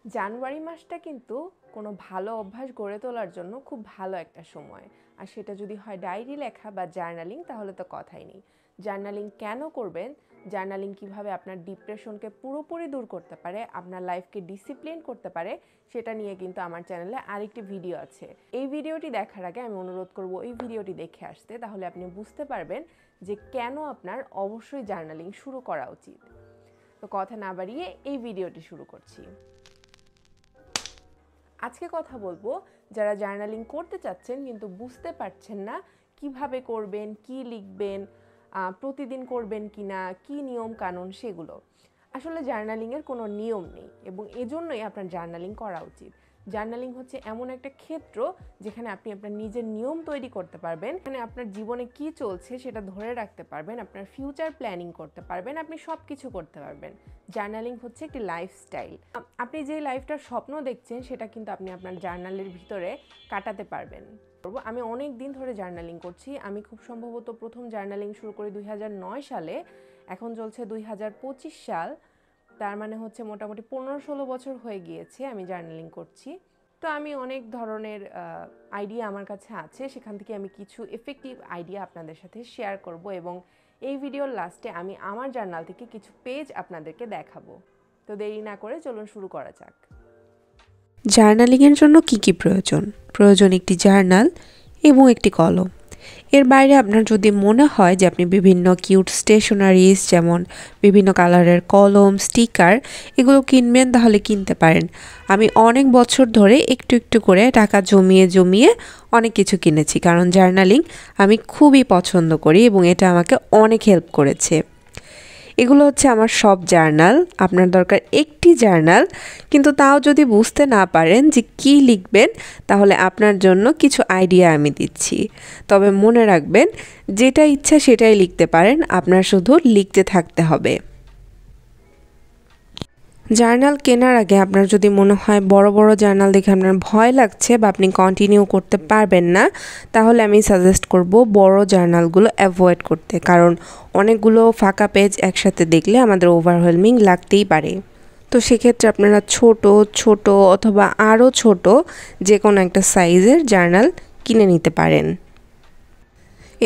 জানুয়ারি মাসটা কিন্তু কোনো ভালো অভ্যাস গড়ে তোলার জন্য খুব ভালো একটা সময়। আর সেটা যদি হয় ডায়েরি লেখা বা জার্নালিং, তাহলে তো কথাই নেই। জার্নালিং কেন করবেন, জার্নালিং কিভাবে আপনার ডিপ্রেশনকে পুরোপুরি দূর করতে পারে, আপনার লাইফকে ডিসিপ্লিন করতে পারে, সেটা নিয়ে কিন্তু আমার চ্যানেলে আরেকটি ভিডিও আছে। এই ভিডিওটি দেখার আগে আমি অনুরোধ করব এই ভিডিওটি দেখে আসতে, তাহলে আপনি বুঝতে পারবেন যে কেন আপনার অবশ্যই জার্নালিং শুরু করা উচিত। তো কথা না বাড়িয়ে এই ভিডিওটি শুরু করছি। আজকে কথা বলবো যারা জার্নালিং করতে চাচ্ছেন কিন্তু বুঝতে পারছেন না কিভাবে করবেন, কি লিখবেন, প্রতিদিন করবেন কিনা, কি নিয়ম কানুন সেগুলো। আসলে জার্নালিংয়ের কোনো নিয়ম নেই এবং এজন্যই আপনার জার্নালিং করা উচিত। জার্নালিং হচ্ছে এমন একটা ক্ষেত্র যেখানে আপনি আপনার নিজের নিয়ম তৈরি করতে পারবেন, এখানে আপনার জীবনে কি চলছে সেটা ধরে রাখতে পারবেন, আপনার ফিউচার প্ল্যানিং করতে পারবেন, আপনি সব কিছু করতে পারবেন। জার্নালিং হচ্ছে একটি লাইফস্টাইল। আপনি যে লাইফটার স্বপ্ন দেখছেন সেটা কিন্তু আপনি আপনার জার্নালের ভিতরে কাটাতে পারবেন। আমি অনেক দিন ধরে জার্নালিং করছি। আমি খুব সম্ভবত প্রথম জার্নালিং শুরু করি 2009 সালে, এখন চলছে 2025 সাল। তার মানে হচ্ছে মোটামুটি 15-16 বছর হয়ে গিয়েছে আমি জার্নালিং করছি। তো আমি অনেক ধরনের আইডিয়া আমার কাছে আছে, সেখান থেকে আমি কিছু এফেক্টিভ আইডিয়া আপনাদের সাথে শেয়ার করব এবং এই ভিডিওর লাস্টে আমি আমার জার্নাল থেকে কিছু পেজ আপনাদেরকে দেখাবো। তো দেরি না করে চলুন শুরু করা যাক। জার্নালিংয়ের জন্য কি কি প্রয়োজন? প্রয়োজন একটি জার্নাল এবং একটি কলম। এর বাইরে আপনার যদি মনে হয় যে আপনি বিভিন্ন কিউট স্টেশনারিজ যেমন বিভিন্ন কালারের কলম, স্টিকার এগুলো কিনবেন, তাহলে কিনতে পারেন। আমি অনেক বছর ধরে একটু একটু করে টাকা জমিয়ে জমিয়ে অনেক কিছু কিনেছি, কারণ জার্নালিং আমি খুবই পছন্দ করি এবং এটা আমাকে অনেক হেল্প করেছে। এগুলো হচ্ছে আমার সব জার্নাল। আপনার দরকার একটি জার্নাল, কিন্তু তাও যদি বুঝতে না পারেন যে কি লিখবেন, তাহলে আপনার জন্য কিছু আইডিয়া আমি দিচ্ছি। তবে মনে রাখবেন, যেটা ইচ্ছা সেটাই লিখতে পারেন, আপনার শুধু লিখতে থাকতে হবে। জার্নাল কেনার আগে আপনার যদি মনে হয় বড় বড় জার্নাল দেখে আপনার ভয় লাগছে বা আপনি কন্টিনিউ করতে পারবেন না, তাহলে আমি সাজেস্ট করব বড় জার্নালগুলো অ্যাভয়েড করতে, কারণ অনেকগুলো ফাঁকা পেজ একসাথে দেখলে আমাদের ওভারওয়েলমিং লাগতেই পারে। তো সেক্ষেত্রে আপনারা ছোট ছোট অথবা আরও ছোট যে কোনো একটা সাইজের জার্নাল কিনে নিতে পারেন।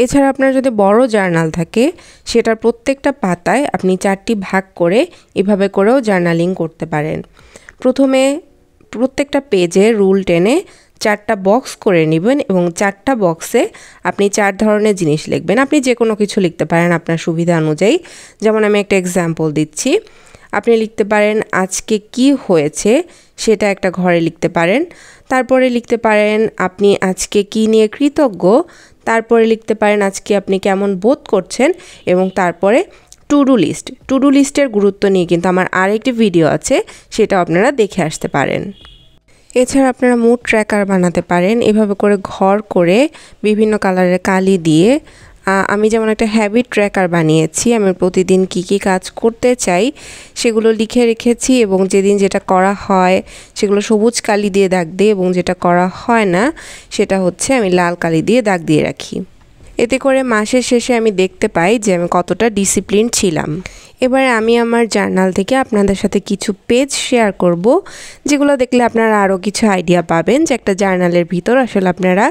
এছাড়া আপনার যদি বড় জার্নাল থাকে, সেটার প্রত্যেকটা পাতায় আপনি 4টি ভাগ করে এভাবে করেও জার্নালিং করতে পারেন। প্রথমে প্রত্যেকটা পেজে রুল টেনে 4টা বক্স করে নেবেন এবং 4টা বক্সে আপনি 4 ধরনের জিনিস লিখবেন। আপনি যে কোনো কিছু লিখতে পারেন আপনার সুবিধা অনুযায়ী। যেমন আমি একটা এক্সাম্পল দিচ্ছি। আপনি লিখতে পারেন আজকে কি হয়েছে সেটা একটা ঘরে লিখতে পারেন। তারপরে লিখতে পারেন আপনি আজকে কি নিয়ে কৃতজ্ঞ। তারপরে লিখতে পারেন আজকে আপনি কেমন বোধ করছেন, এবং তারপরে টু ডু লিস্টের গুরুত্ব নিয়ে কিন্তু আমার আরেকটি ভিডিও আছে, সেটা আপনারা দেখে আসতে পারেন। এছাড়া আপনারা মুড ট্র্যাকার বানাতে পারেন, এভাবে করে ঘর করে বিভিন্ন কালারের কালি দিয়ে। আমি যেমন একটা হ্যাবিট ট্র্যাকার বানিয়েছি, আমি প্রতিদিন কি কি কাজ করতে চাই সেগুলো লিখে রেখেছি এবং যেদিন যেটা করা হয় সেগুলো সবুজ কালি দিয়ে দাগ দিই এবং যেটা করা হয় না সেটা হচ্ছে আমি লাল কালি দিয়ে দাগ দিয়ে রাখি। এতে করে মাসের শেষে আমি দেখতে পাই যে আমি কতটা ডিসিপ্লিন ছিলাম। এবারে আমি আমার জার্নাল থেকে আপনাদের সাথে কিছু পেজ শেয়ার করব, যেগুলো দেখলে আপনারা আরও কিছু আইডিয়া পাবেন যে একটা জার্নালের ভিতর আসলে আপনারা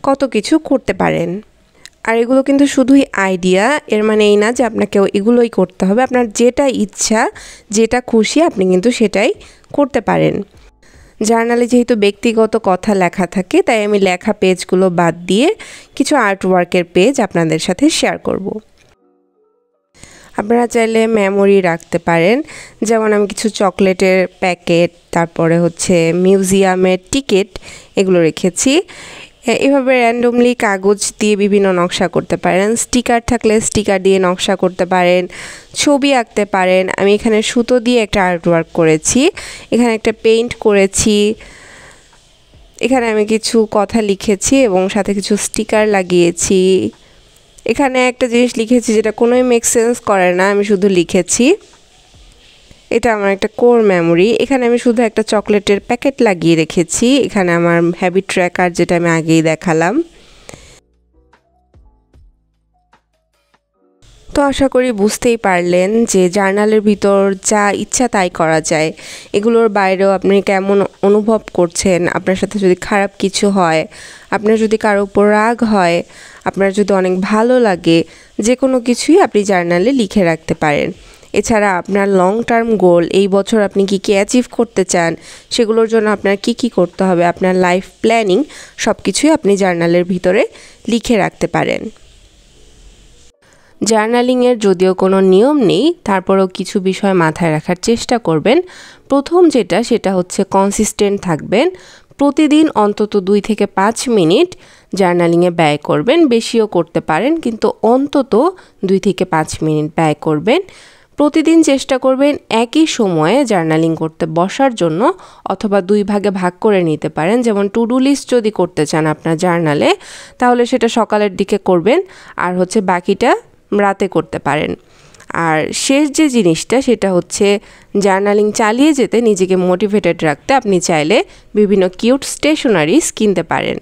কত কিছু করতে পারেন। আর এগুলো কিন্তু শুধুই আইডিয়া, এর মানে এই না যে আপনাকেও এগুলোই করতে হবে। আপনার যেটা ইচ্ছা, যেটা খুশি আপনি কিন্তু সেটাই করতে পারেন। জার্নালে যেহেতু ব্যক্তিগত কথা লেখা থাকে, তাই আমি লেখা পেজগুলো বাদ দিয়ে কিছু আর্টওয়ার্কের পেজ আপনাদের সাথে শেয়ার করব। আপনারা চাইলে মেমোরি রাখতে পারেন, যেমন আমি কিছু চকলেটের প্যাকেট, তারপরে হচ্ছে মিউজিয়ামের টিকিট এগুলো রেখেছি। এভাবে র্যান্ডমলি কাগজ দিয়ে বিভিন্ন নকশা করতে পারেন। স্টিকার থাকলে স্টিকার দিয়ে নকশা করতে পারেন, ছবি আঁকতে পারেন। আমি এখানে সুতো দিয়ে একটা আর্টওয়ার্ক করেছি, এখানে একটা পেইন্ট করেছি, এখানে আমি কিছু কথা লিখেছি এবং সাথে কিছু স্টিকার লাগিয়েছি। এখানে একটা জিনিস লিখেছি যেটা কোনোই মেক সেন্স করে না, আমি শুধু লিখেছি। এটা আমার একটা কোর মেমোরি। এখানে আমি শুধু একটা চকলেটের প্যাকেট লাগিয়ে রেখেছি। এখানে আমার হ্যাবিট ট্র্যাকার, যেটা আমি আগেই দেখালাম। তো তো আশা করি বুঝতেই পারলেন যে জার্নালের ভিতর যা ইচ্ছা তাই করা যায়। এগুলোর বাইরেও আপনি কেমন অনুভব করছেন, আপনার সাথে যদি খারাপ কিছু হয়, আপনার যদি কারো উপর রাগ হয়, আপনার যদি অনেক ভালো লাগে, যে কোনো কিছুই আপনি জার্নালে লিখে রাখতে পারেন। এছাড়া আপনার লং টার্ম গোল, এই বছর আপনি কী কী অ্যাচিভ করতে চান, সেগুলোর জন্য আপনার কী কী করতে হবে, আপনার লাইফ প্ল্যানিং সব কিছুই আপনি জার্নালের ভিতরে লিখে রাখতে পারেন। জার্নালিংয়ের যদিও কোনো নিয়ম নেই, তারপরেও কিছু বিষয় মাথায় রাখার চেষ্টা করবেন। প্রথম সেটা হচ্ছে কনসিস্টেন্ট থাকবেন। প্রতিদিন অন্তত 2 থেকে 5 মিনিট জার্নালিংয়ে ব্যয় করবেন। বেশিও করতে পারেন, কিন্তু অন্তত 2 থেকে 5 মিনিট ব্যয় করবেন। প্রতিদিন চেষ্টা করবেন একই সময়ে জার্নালিং করতে বসার জন্য, অথবা 2 ভাগে ভাগ করে নিতে পারেন। যেমন টু ডু লিস্ট যদি করতে চান আপনার জার্নালে, তাহলে সেটা সকালের দিকে করবেন, আর বাকিটা রাতে করতে পারেন। আর শেষ যে জিনিসটা সেটা হচ্ছে জার্নালিং চালিয়ে যেতে নিজেকে মোটিভেটেড রাখতে আপনি চাইলে বিভিন্ন কিউট স্টেশনারিজ কিনতে পারেন।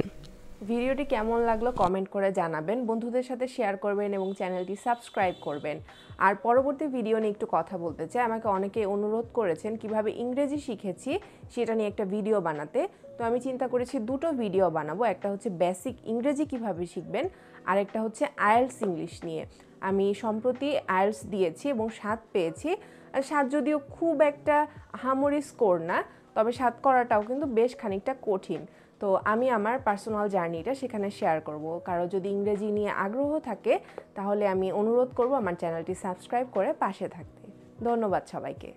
ভিডিওটি কেমন লাগলো কমেন্ট করে জানাবেন, বন্ধুদের সাথে শেয়ার করবেন এবং চ্যানেলটি সাবস্ক্রাইব করবেন। আর পরবর্তী ভিডিও নিয়ে একটু কথা বলতে চাই। আমাকে অনেকে অনুরোধ করেছেন কিভাবে ইংরেজি শিখেছি সেটা নিয়ে একটা ভিডিও বানাতে। তো আমি চিন্তা করেছি দুটো ভিডিও বানাবো। একটা হচ্ছে বেসিক ইংরেজি কিভাবে শিখবেন, আর একটা হচ্ছে আইএলটিএস ইংলিশ নিয়ে। আমি সম্প্রতি আইএলটিএস দিয়েছি এবং 7 পেয়েছি। আর 7 যদিও খুব একটা আহামরি স্কোর না, তবে 7 করাটাও কিন্তু বেশ খানিকটা কঠিন। তো আমি আমার পার্সোনাল জার্নিটা সেখানে শেয়ার করব। কারো যদি ইংরেজি নিয়ে আগ্রহ থাকে তাহলে আমি অনুরোধ করব আমার চ্যানেলটি সাবস্ক্রাইব করে পাশে থাকতে। ধন্যবাদ সবাইকে।